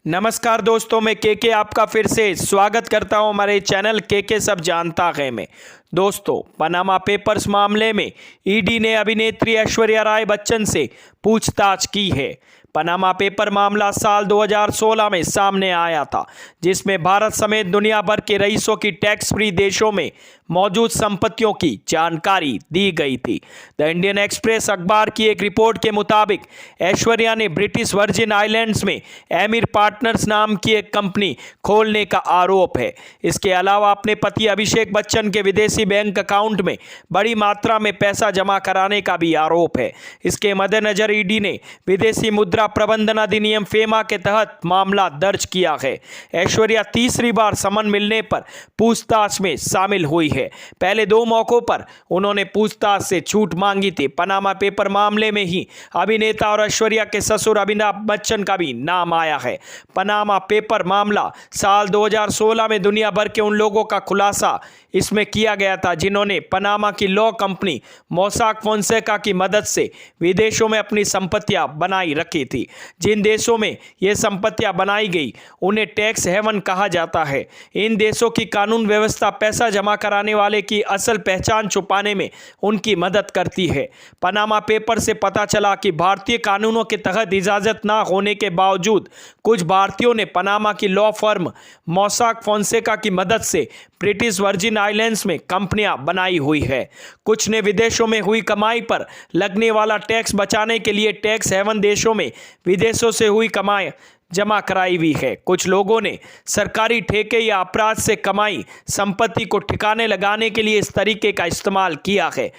नमस्कार दोस्तों, मैं के आपका फिर से स्वागत करता हूं हमारे चैनल के सब जानता है में। दोस्तों, पनामा पेपर्स मामले में ईडी ने अभिनेत्री ऐश्वर्या राय बच्चन से पूछताछ की है। पनामा पेपर मामला साल 2016 में सामने आया था, जिसमें भारत समेत दुनिया भर के रईसों की टैक्स फ्री देशों में मौजूद संपत्तियों की जानकारी दी गई थी। द इंडियन एक्सप्रेस अखबार की एक रिपोर्ट के मुताबिक ऐश्वर्या ने ब्रिटिश वर्जिन आइलैंड्स में एमिर पार्टनर्स नाम की एक कंपनी खोलने का आरोप है। इसके अलावा अपने पति अभिषेक बच्चन के विदेशी बैंक अकाउंट में बड़ी मात्रा में पैसा जमा कराने का भी आरोप है। इसके मद्देनजर ईडी ने विदेशी मुद्रा प्रबंधन अधिनियम फेमा के तहत मामला दर्ज किया है। ऐश्वर्या तीसरी बार समन मिलने पर पूछताछ में शामिल हुई है। पहले दो मौकों पर उन्होंने पूछताछ से छूट मांगी थी। पनामा पेपर मामले में ही अभिनेता और ऐश्वर्या के ससुर अमिताभ बच्चन का भी नाम आया है। पनामा पेपर मामला साल 2016 में दुनिया भर के उन लोगों का खुलासा इसमें किया गया था जिन्होंने पनामा की लॉ कंपनी मोसाक फोंसेका की मदद से विदेशों में अपनी संपत्तियां बनाई रखी थी। जिन देशों में ये संपत्तियां बनाई गई उन्हें टैक्स हेवन कहा जाता है। इन देशों की कानून व्यवस्था पैसा जमा कराने वाले की असल पहचान छुपाने में उनकी मदद करती है। पनामा पेपर से पता चला कि भारतीय कानूनों के तहत इजाजत ना होने के बावजूद कुछ भारतीयों ने पनामा की लॉ फर्म मोसाक फोंसेका की मदद से ब्रिटिश वर्जिन आइलैंड्स में कंपनियां बनाई हुई है। कुछ ने विदेशों में हुई कमाई पर लगने वाला टैक्स बचाने के लिए टैक्स हेवन देशों में विदेशों से हुई कमाई जमा कराई हुई है। कुछ लोगों ने सरकारी ठेके या अपराध से कमाई संपत्ति को ठिकाने लगाने के लिए इस तरीके का इस्तेमाल किया है।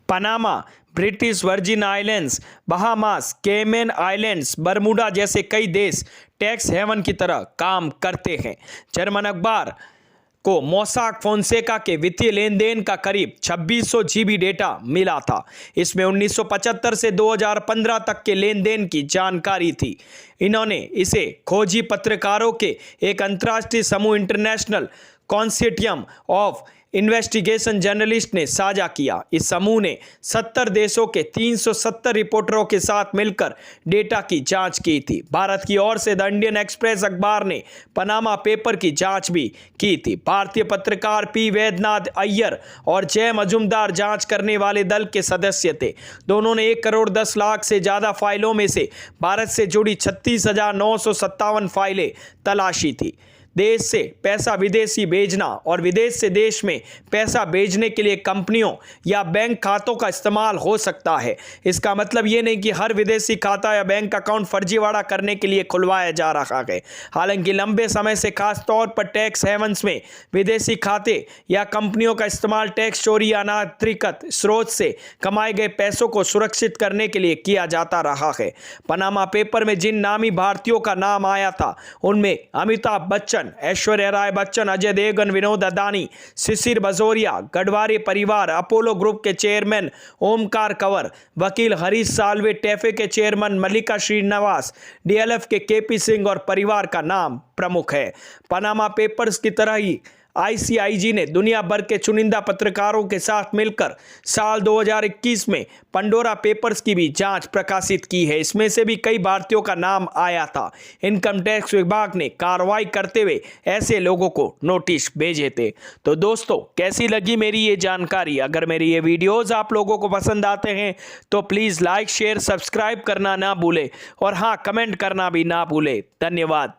Panama, British Virgin Islands, Bahamas, Cayman Islands, Bermuda जैसे कई देश टैक्स हेवन की तरह काम करते हैं। जर्मन अखबार को मोसाक फोंसेका के वित्तीय लेन देन का करीब 2600 जीबी डेटा मिला था। इसमें 1975 से 2015 तक के लेन देन की जानकारी थी। इन्होंने इसे खोजी पत्रकारों के एक अंतर्राष्ट्रीय समूह international consortium of investigation journalist ने साझा किया। इस समूह ने 70 देशों के 370 रिपोर्टरों के साथ मिलकर डेटा की जांच की थी। भारत की ओर से द इंडियन एक्सप्रेस अखबार ने पनामा पेपर की जांच भी की थी। भारतीय पत्रकार पी वैद्यनाथ अय्यर और जय मजुमदार जांच करने वाले दल के सदस्य थे। दोनों ने 1 करोड़ 10 लाख से ज़्यादा फाइलों में से भारत से जुड़ी 36,957 फाइलें तलाशी थी। देश से पैसा विदेशी भेजना और विदेश से देश में पैसा भेजने के लिए कंपनियों या बैंक खातों का इस्तेमाल हो सकता है। इसका मतलब ये नहीं कि हर विदेशी खाता या बैंक अकाउंट फर्जीवाड़ा करने के लिए खुलवाया जा रहा है। हालांकि लंबे समय से खास तौर पर टैक्स हेवन्स में विदेशी खाते या कंपनियों का इस्तेमाल टैक्स चोरी या अनाधिकृत स्रोत से कमाए गए पैसों को सुरक्षित करने के लिए किया जाता रहा है। पनामा पेपर में जिन नामी भारतीयों का नाम आया था उनमें अमिताभ बच्चन, ऐश्वर्या राय बच्चन, अजय देवगन, विनोद अदानी, शिशिर बजोरिया, गडवारी परिवार, अपोलो ग्रुप के चेयरमैन ओमकार कंवर, वकील हरीश साल्वे, टैफे के चेयरमैन मल्लिका श्रीनिवास, डीएलएफ के केपी सिंह और परिवार का नाम प्रमुख है। पनामा पेपर्स की तरह ही आईसीआईजी ने दुनिया भर के चुनिंदा पत्रकारों के साथ मिलकर साल 2021 में पंडोरा पेपर्स की भी जांच प्रकाशित की है। इसमें से भी कई भारतीयों का नाम आया था। इनकम टैक्स विभाग ने कार्रवाई करते हुए ऐसे लोगों को नोटिस भेजे थे। तो दोस्तों, कैसी लगी मेरी ये जानकारी? अगर मेरी ये वीडियोज़ आप लोगों को पसंद आते हैं तो प्लीज़ लाइक, शेयर, सब्सक्राइब करना ना भूलें और हाँ, कमेंट करना भी ना भूलें। धन्यवाद।